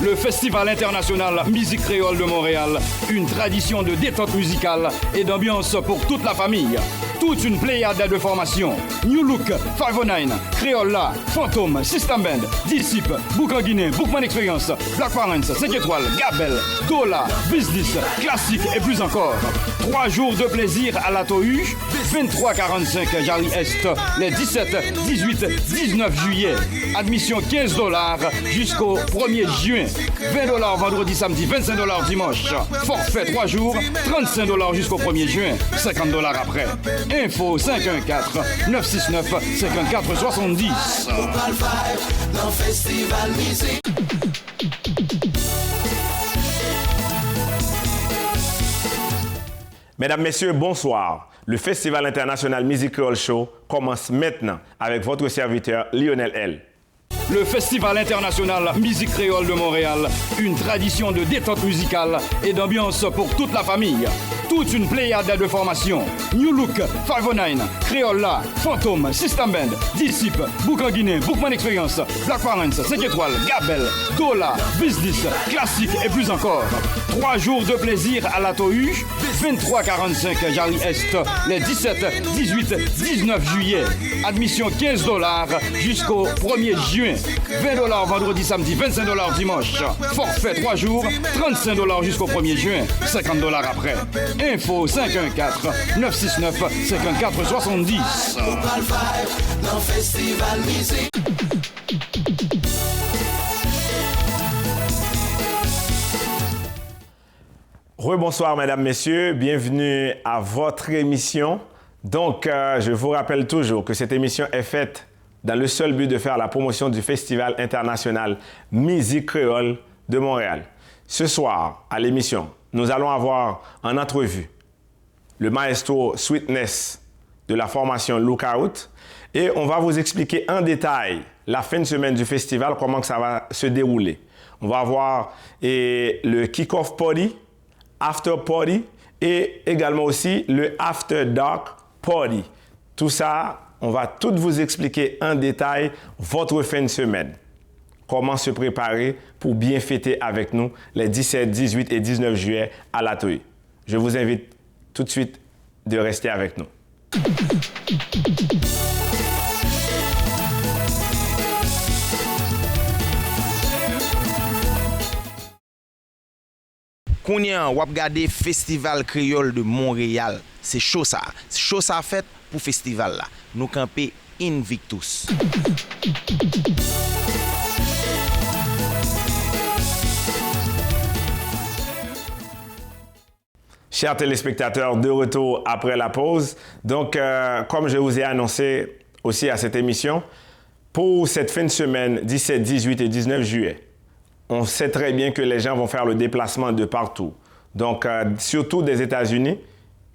Le Festival international Musique Créole de Montréal, une tradition de détente musicale et d'ambiance pour toute la famille. Toute une pléiade de formations. New Look, 509, Créola, Fantôme, System Band, Disciple, Book en Guinée, Bookman Experience, Black Parents, 5 étoiles, Gabel, Dola, Business, Classique et plus encore. 3 jours de plaisir à la Tohu, 2345 Jarry Est, les 17, 18, 19 juillet. Admission $15 jusqu'au 1er juin. $20 vendredi, samedi, $25 dimanche. Forfait 3 jours, $35 jusqu'au 1er juin, $50 après. Info 514-969-5470. Mesdames, Messieurs, bonsoir. Le Festival international Musique Créole Show commence maintenant avec votre serviteur Lionel L. Le Festival international Musique Créole de Montréal, une tradition de détente musicale et d'ambiance pour toute la famille. Toute une pléiade de formations. New Look, 509, Créola, Fantôme, System Band, Disciple, Book en Guinée, Bookman Experience, Black Parents, 5 étoiles, Gabel, Dola, Business, Classique et plus encore. 3 jours de plaisir à la Tohu, 2345 Jarry Est, les 17, 18, 19 juillet. Admission $15 jusqu'au 1er juin. $20 vendredi, samedi, $25 dimanche. Forfait 3 jours, $35 jusqu'au 1er juin, $50 après. Info 514-969-5470. Rebonsoir, mesdames, messieurs. Bienvenue à votre émission. Donc, je vous rappelle toujours que cette émission est faite dans le seul but de faire la promotion du Festival international Musique Créole de Montréal. Ce soir, à l'émission, nous allons avoir en entrevue le maestro Sweetness de la formation Lookout et on va vous expliquer en détail la fin de semaine du festival, comment que ça va se dérouler. On va avoir le kick-off party, after party et également aussi le after dark party. Tout ça, on va tout vous expliquer en détail votre fin de semaine. Comment se préparer pour bien fêter avec nous les 17, 18 et 19 juillet à la Tohu. Je vous invite tout de suite de rester avec nous. Kounyan, wap gade Festival Créole de Montréal. C'est chaud ça. C'est chaud ça fait pour festival là. Nous camper Invictus. Chers téléspectateurs, de retour après la pause. Donc, comme je vous ai annoncé aussi à cette émission, pour cette fin de semaine, 17, 18 et 19 juillet, on sait très bien que les gens vont faire le déplacement de partout. Donc, surtout des États-Unis,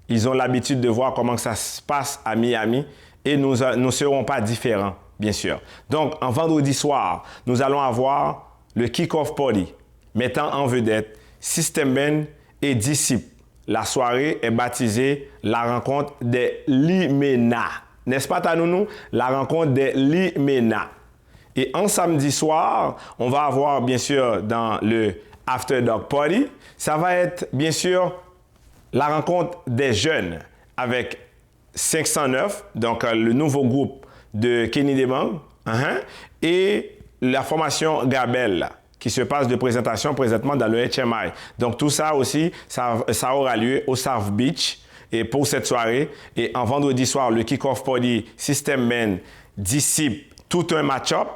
ils ont l'habitude de voir comment ça se passe à Miami et nous ne serons pas différents, bien sûr. Donc, en vendredi soir, nous allons avoir le kick-off party, mettant en vedette System Band et Disciple. La soirée est baptisée la rencontre des Limena. N'est-ce pas, Tanounou? La rencontre des Limena. Et en samedi soir, on va avoir bien sûr dans le After Dark Party, ça va être bien sûr la rencontre des jeunes avec 509, donc le nouveau groupe de Kenny Demang, et la formation Gabel, qui se passe de présentation présentement dans le HMI. Donc tout ça aussi, ça aura lieu au South Beach et pour cette soirée. Et en vendredi soir, le kick-off party System Man, Disciple, tout un match-up.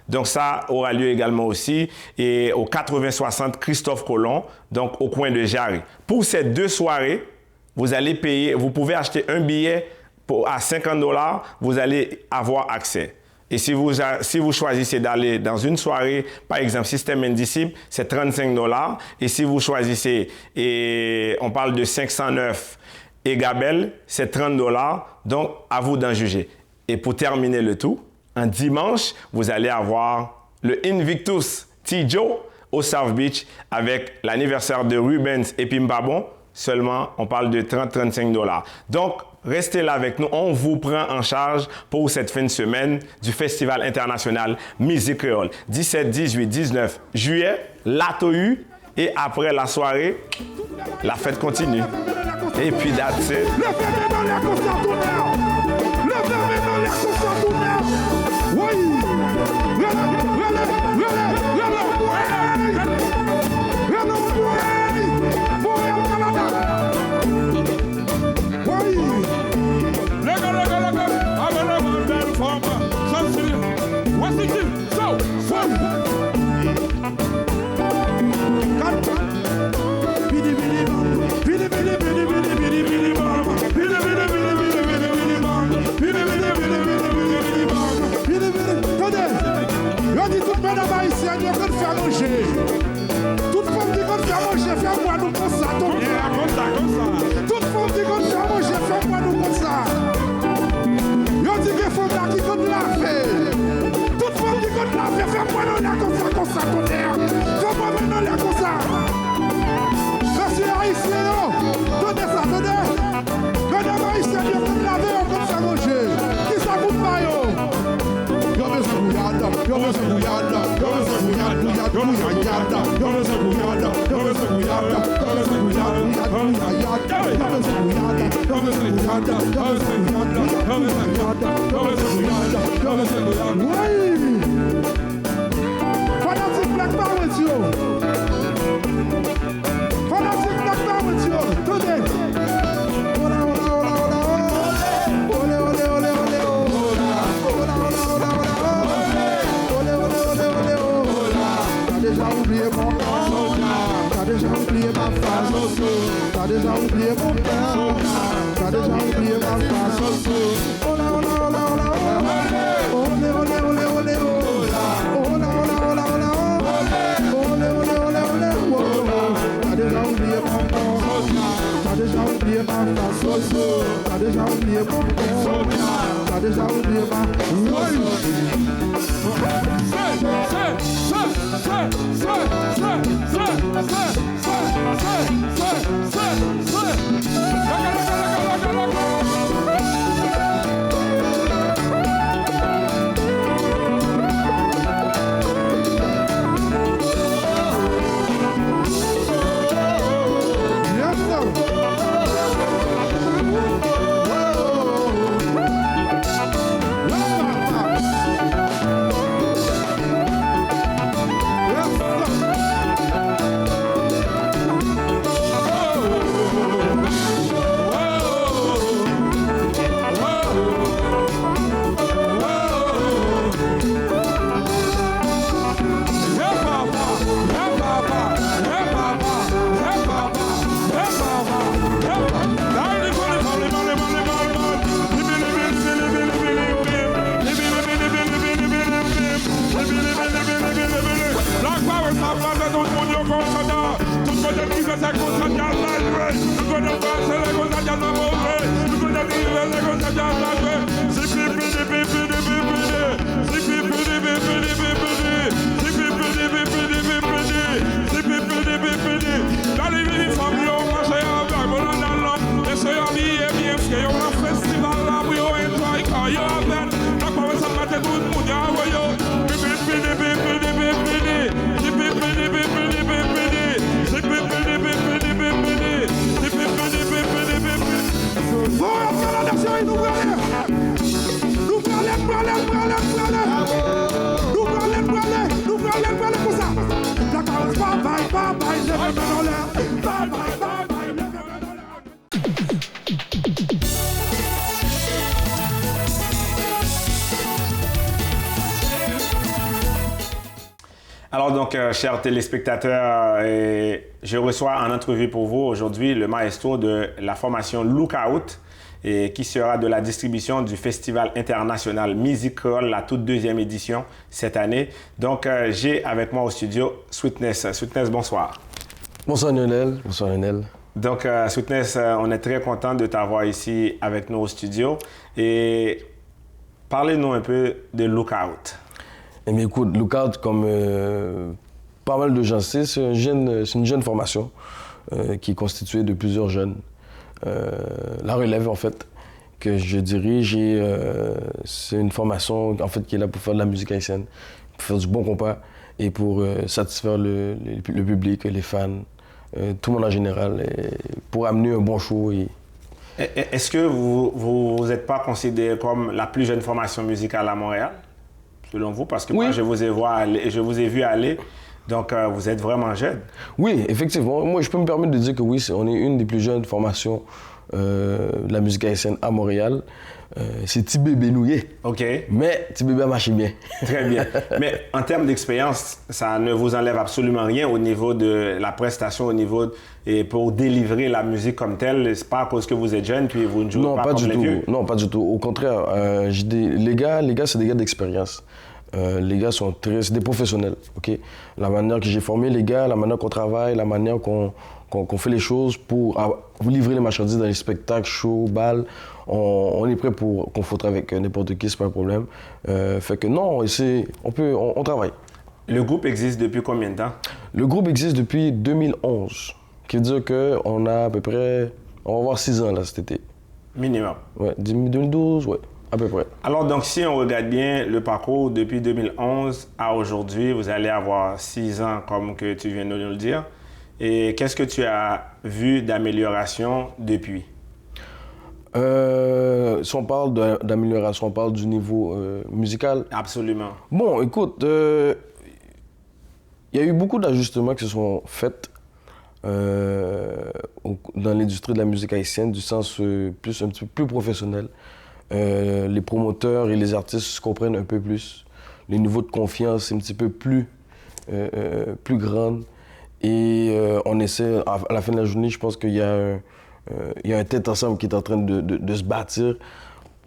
Donc ça aura lieu également aussi et au 80-60 Christophe Colomb, donc au coin de Jarry. Pour ces 2 soirées, vous allez payer, vous pouvez acheter un billet à $50, vous allez avoir accès. Et si vous choisissez d'aller dans une soirée, par exemple, System and Disciple, c'est $35. Et si vous choisissez, et on parle de 509 et Gabel, c'est $30. Donc, à vous d'en juger. Et pour terminer le tout, un dimanche, vous allez avoir le Invictus T-Joe au South Beach avec l'anniversaire de Rubens et Pimpabon. Seulement, on parle de $30-35. Donc, restez là avec nous. On vous prend en charge pour cette fin de semaine du Festival international Musique Créole. 17, 18, 19 juillet, l'ATOU. Et après la soirée, la fête continue. Et puis that's it. Toute femme qui compte faire manger, fais-moi nous comme ça, ton père. Toute femme qui compte faire manger, fais-moi nous comme ça. Yo dit que faut là qui compte laver. Toute femme qui compte laver, fais-moi nous là comme ça, ton père. Fais-moi maintenant là comme ça. Merci Haïtien, donnez ça, donnez. Madame Haïtien, yo compte laver, yo compte faire manger. Qui ça coûte pas yo? Yo me suis bouillade, yo me suis bouillade, yo me suis bouillade, bouillade, yo me suis bouillade, yo me suis bouillade, yo me suis bouillade, yo me suis bouillade, yo me suis bouillade, yo me suis bouillade. Oui! Fanatique Black Power with you. Fanatique Black Power with you. Today. T'as déjà oublié ma face, t'as déjà oublié mon père, t'as déjà oublié ma face. Oh là, oh là, oh là, oh là, oh là, olé, olé, olé, olé, oh là, oh là, oh là, oh là, oh là, olé, olé, olé, olé, oh là. T'as déjà oublié mon corps, t'as déjà oublié ma face, t'as déjà oublié mon corps, t'as déjà oublié ma Alors donc, chers téléspectateurs, je reçois en entrevue pour vous aujourd'hui le maestro de la formation Lookout, et qui sera de la distribution du Festival international Musique Créole, la toute deuxième édition cette année. Donc, j'ai avec moi au studio Sweetness. Sweetness, bonsoir. Bonsoir Lionel. Bonsoir Lionel. Donc, Sweetness, on est très content de t'avoir ici avec nous au studio. Et parlez-nous un peu de Lookout. Eh bien, écoute, Lookout, comme pas mal de gens savent, c'est une jeune formation qui est constituée de plusieurs jeunes. La relève, en fait. que je dirige et c'est une formation en fait qui est là pour faire de la musique haïtienne, pour faire du bon compas et pour satisfaire le public, les fans, tout le monde en général, et pour amener un bon show. Est-ce que vous n'êtes pas considéré comme la plus jeune formation musicale à Montréal, selon vous? Parce que moi, je vous ai vu aller, donc vous êtes vraiment jeune. Oui, effectivement. Moi, je peux me permettre de dire que oui, on est une des plus jeunes formations de la musique haïtienne à Montréal. C'est Tibé Benouye. OK. Mais Tibé a marché bien. Très bien. Mais en termes d'expérience, ça ne vous enlève absolument rien au niveau de la prestation, et pour délivrer la musique comme telle. C'est pas à cause que vous êtes jeune puis vous ne jouez pas comme les vieux. Non, pas du tout. Au contraire, les gars, c'est des gars d'expérience. Les gars c'est des professionnels. OK. La manière que j'ai formé les gars, la manière qu'on travaille, la manière qu'on fait les choses pour vous livrer les marchandises dans les spectacles, shows, balles. On est prêt pour confronter avec n'importe qui, c'est pas un problème. Fait que non, on travaille. Le groupe existe depuis combien de temps? Le groupe existe depuis 2011, qui veut dire qu'on a à peu près, on va avoir 6 ans là cet été. Minimum? Ouais, 2012, ouais, à peu près. Alors donc si on regarde bien le parcours depuis 2011 à aujourd'hui, vous allez avoir 6 ans comme que tu viens de nous le dire. Et qu'est-ce que tu as vu d'amélioration depuis? Si on parle d'amélioration, on parle du niveau musical. Absolument. Bon, écoute, il y a eu beaucoup d'ajustements qui se sont faits dans l'industrie de la musique haïtienne, du sens un petit peu plus professionnel. Les promoteurs et les artistes se comprennent un peu plus. Le niveau de confiance est un petit peu plus grand. Et on essaie, à la fin de la journée, je pense qu'il y a un tête ensemble qui est en train de se bâtir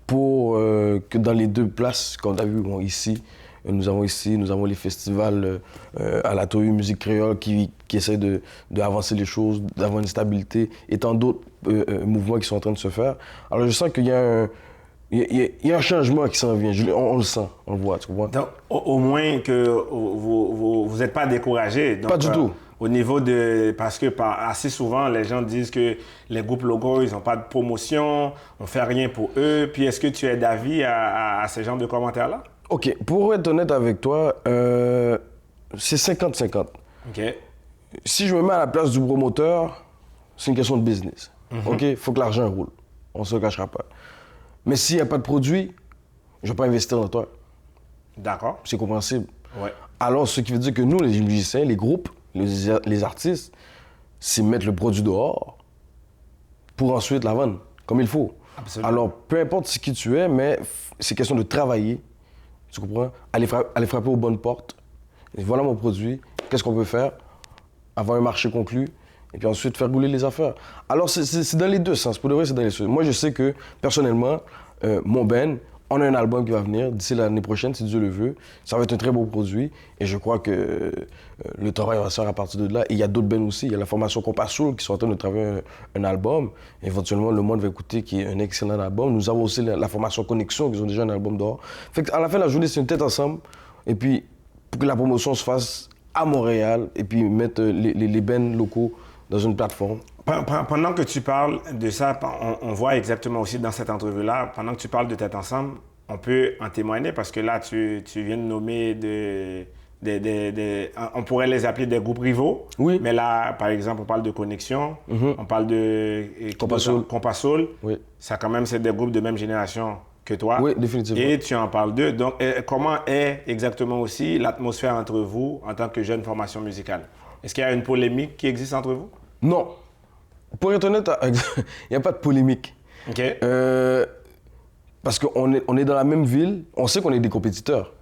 pour que dans les deux places qu'on a vues, ici, nous avons les festivals à la Tohu Musique Créole qui essaient d'avancer les choses, d'avoir une stabilité, et tant d'autres mouvements qui sont en train de se faire. Alors je sens qu'il y a un changement qui s'en vient, on le sent, on le voit, tu comprends? Donc, au moins que vous n'êtes pas découragé. Donc, pas du tout. Au niveau parce que assez souvent, les gens disent que les groupes locaux, ils n'ont pas de promotion, on ne fait rien pour eux. Puis est-ce que tu es d'avis à ce genre de commentaires-là? OK. Pour être honnête avec toi, c'est 50-50. OK. Si je me mets à la place du promoteur, c'est une question de business. OK? Il faut que l'argent roule. On ne se le cachera pas. Mais s'il n'y a pas de produit, je ne vais pas investir dans toi. D'accord. C'est compréhensible. Ouais. Alors, ce qui veut dire que nous, les musiciens, les groupes, les artistes, c'est mettre le produit dehors pour ensuite la vendre, comme il faut. Absolument. Alors, peu importe qui tu es, mais c'est question de travailler, tu comprends? Aller frapper aux bonnes portes. Et voilà mon produit, qu'est-ce qu'on peut faire? Avoir un marché conclu, et puis ensuite faire rouler les affaires. Alors, c'est dans les deux sens. Pour de vrai, c'est dans les deux sens. Moi, je sais que, personnellement, mon Ben, on a un album qui va venir d'ici l'année prochaine, si Dieu le veut. Ça va être un très beau produit. Et je crois que le travail va se faire à partir de là. Et il y a d'autres bands aussi. Il y a la formation Compass Soul qui sont en train de travailler un album. Éventuellement, Le Monde va écouter, qui est un excellent album. Nous avons aussi la formation Connexion, qui ont déjà un album dehors. Fait qu'à la fin de la journée, c'est une tête ensemble. Et puis, pour que la promotion se fasse à Montréal, et puis mettre les bands locaux dans une plateforme. Pendant que tu parles de ça, on voit exactement aussi dans cette entrevue-là, pendant que tu parles de Tête Ensemble, on peut en témoigner parce que là, tu viens de nommer on pourrait les appeler des groupes rivaux. Oui. Mais là, par exemple, on parle de Connexion, on parle de Compass Soul. Oui. Ça, quand même, c'est des groupes de même génération que toi. Oui, définitivement. Et tu en parles d'eux. Donc, comment est exactement aussi l'atmosphère entre vous en tant que jeune formation musicale? Est-ce qu'il y a une polémique qui existe entre vous? Non. Pour être honnête, il n'y a pas de polémique. OK. Parce qu'on est dans la même ville, on sait qu'on est des compétiteurs.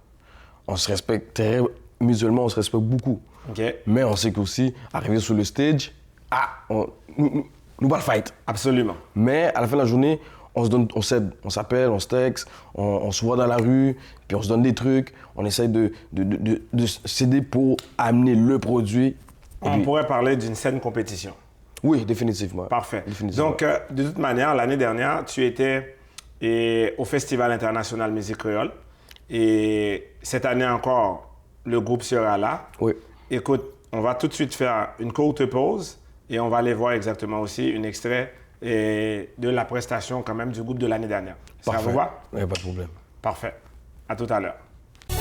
On se respecte très mutuellement, on se respecte beaucoup. OK. Mais on sait qu'aussi, arriver sur le stage, nous va le fight. Absolument. Mais à la fin de la journée, on se donne, on s'aide, on s'appelle, on se texte, on se voit dans la rue, puis on se donne des trucs, on essaye de s'aider pour amener le produit. On pourrait parler d'une saine compétition. Oui, définitivement. Parfait. Définitivement. Donc, de toute manière, l'année dernière, tu étais au Festival international Musique Créole. Et cette année encore, le groupe sera là. Oui. Écoute, on va tout de suite faire une courte pause et on va aller voir exactement aussi un extrait et de la prestation quand même du groupe de l'année dernière. Ça Parfait. vous va? Il n'y a pas de problème. Parfait. À tout à l'heure.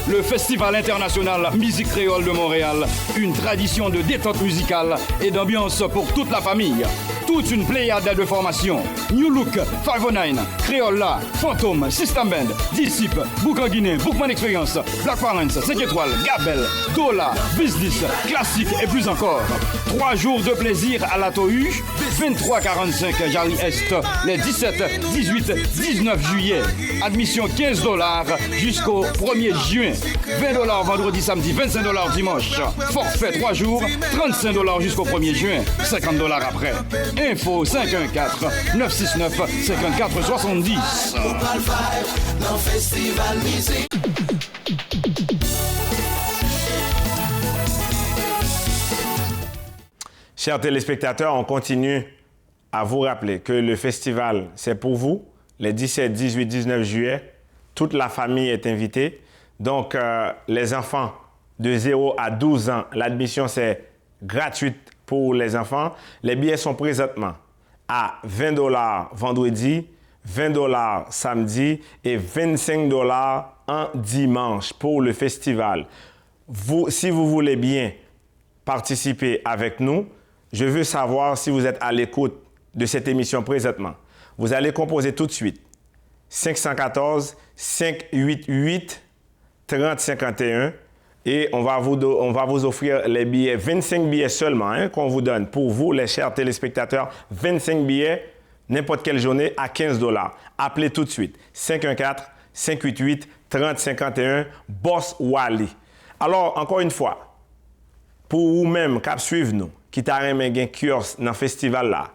Le Festival international Musique créole de Montréal, une tradition de détente musicale et d'ambiance pour toute la famille. Toute une pléiade de formations. New Look, 509, Créola, Fantôme, System Band, Disciple, Book en Guinée, Bookman Experience, Black Parents, 5 étoiles, Gabel, Dola, Business, Classique et plus encore. 3 jours de plaisir à la Tohu, 2345 Jarry Est, les 17, 18, 19 juillet. Admission $15 jusqu'au 1er juin. $20 vendredi, samedi, $25 dimanche. Forfait 3 jours, $35 jusqu'au 1er juin, $50 après. Info 514-969-5470. Chers téléspectateurs, on continue à vous rappeler que le festival, c'est pour vous, les 17, 18, 19 juillet. Toute la famille est invitée. Donc, les enfants de 0 à 12 ans, l'admission, c'est gratuite pour les enfants. Les billets sont présentement à $20 vendredi, $20 samedi et $25 en dimanche pour le festival. Si vous voulez bien participer avec nous, je veux savoir si vous êtes à l'écoute de cette émission présentement. Vous allez composer tout de suite 514-588-3051 et on va vous offrir les billets, 25 billets seulement qu'on vous donne pour vous, les chers téléspectateurs, 25 billets, n'importe quelle journée à $15. Appelez tout de suite 514-588-3051, Boss Wally. Alors, encore une fois, pour vous-même qui suivez nous, qui t'a remis un kiosque dans le festival là,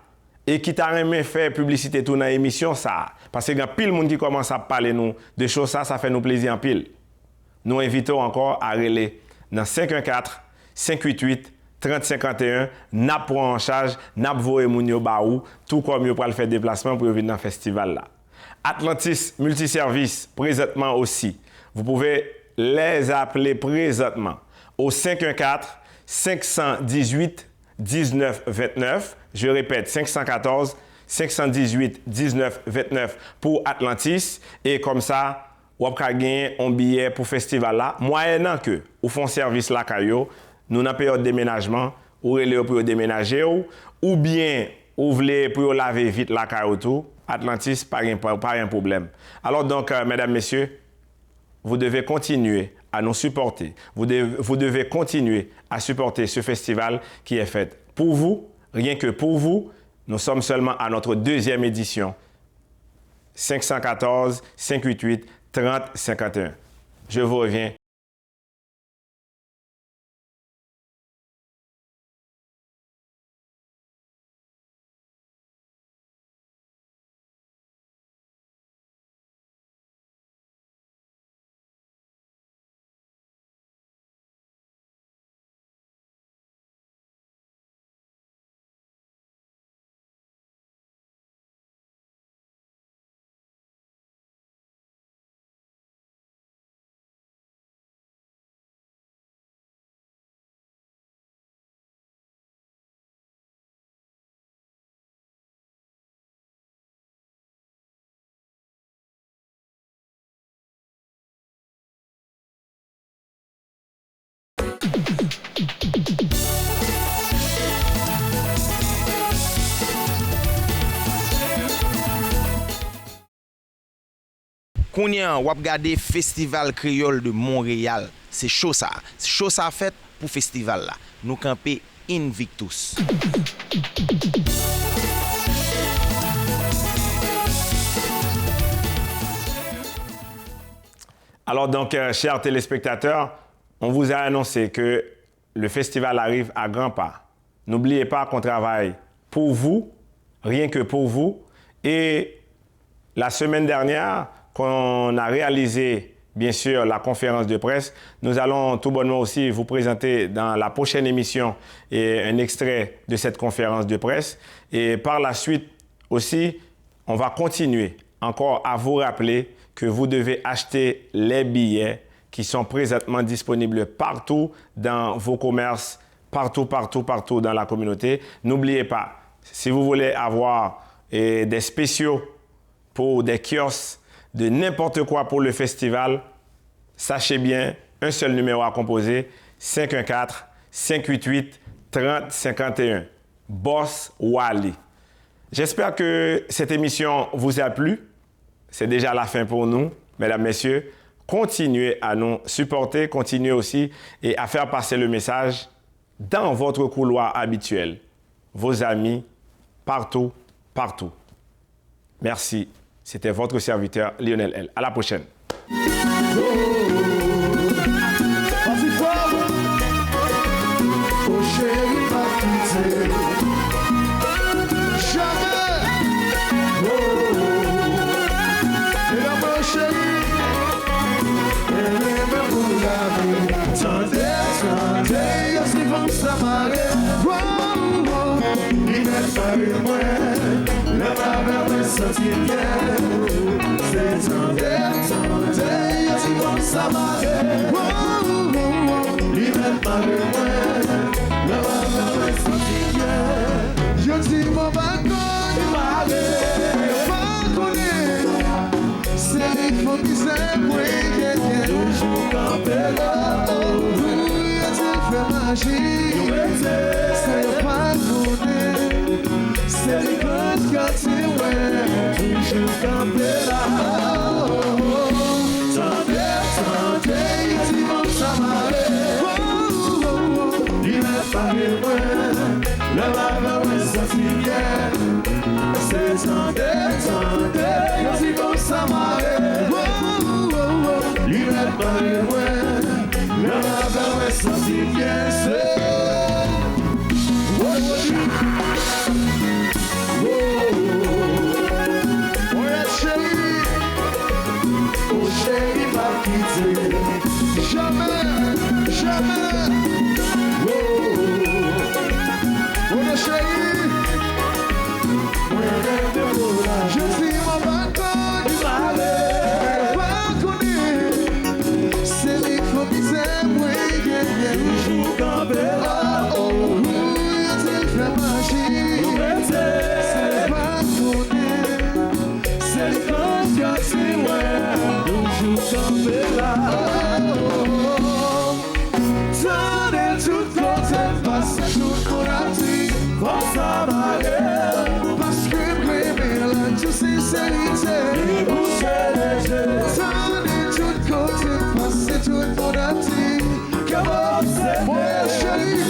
et qui t'a remis faire publicité tout dans l'émission ça, parce que y a pile de monde qui commence à parler nous de choses ça fait nous plaisir en pile. Nous invitons encore à relayer dans 514-588-3051, n'a prend en charge, n'a voye moun yo ba ou, tout comme yo pral faire déplacement pour venir dans le festival là. Atlantis Multiservice présentement aussi. Vous pouvez les appeler présentement au 514-518-1929. Je répète, 514-518-1929 pour Atlantis. Et comme ça, vous pouvez gagner un billet pour le festival là. Moyennant que vous font service là, nous avons période de déménagement, ou relais pour déménager, ou bien vous voulez pour laver vite la tout. Atlantis, pas un problème. Alors donc, mesdames, messieurs, vous devez continuer à nous supporter. Vous devez continuer à supporter ce festival qui est fait pour vous, rien que pour vous. Nous sommes seulement à notre 2e édition. 514-588-3051. Je vous reviens. Kounyan wap gade Festival Créole de Montréal. C'est chaud ça. C'est chaud ça fait pour festival là. Nous camper Invictus. Alors donc, chers téléspectateurs, on vous a annoncé que le festival arrive à grands pas. N'oubliez pas qu'on travaille pour vous, rien que pour vous. Et la semaine dernière, qu'on a réalisé, bien sûr, la conférence de presse, nous allons tout bonnement aussi vous présenter dans la prochaine émission un extrait de cette conférence de presse. Et par la suite aussi, on va continuer encore à vous rappeler que vous devez acheter les billets qui sont présentement disponibles partout dans vos commerces, partout dans la communauté. N'oubliez pas, si vous voulez avoir et des spéciaux pour des kiosques, de n'importe quoi pour le festival, sachez bien, un seul numéro à composer, 514-588-3051. Boss Wally. J'espère que cette émission vous a plu. C'est déjà la fin pour nous, mesdames, messieurs. Continuez à nous supporter, continuez aussi et à faire passer le message dans votre couloir habituel. Vos amis, partout, partout. Merci. C'était votre serviteur Lionel L. À la prochaine. Je dis mon bagon, c'est les faux qui s'aiment, toujours campé là. Fait magie, c'est le bagonné, c'est les grands quartiers, toujours campé là. Tendez, ils vont s'amarrer. Il m'a parlé moins, le lave ouais ça filière. C'est tendez, ils vont s'amarrer. Il m'a parlé moins, le lave ouais ça filière. C'est chérie m'a quitté. Jamais, jamais. Oh chérie, je suis mon balcon du balcon. C'est les faux qui s'aiment, toujours campé là. Oh, il fait magie. C'est le balcon, c'est les grands quartiers, toujours campé là. Tendez tout côté, passez tout pour la vie. Vont s'amarrer, parce que bébé, là, tout sincérité. Tendez tout côté, passez tout pour la vie. Comment c'est, mon chéri,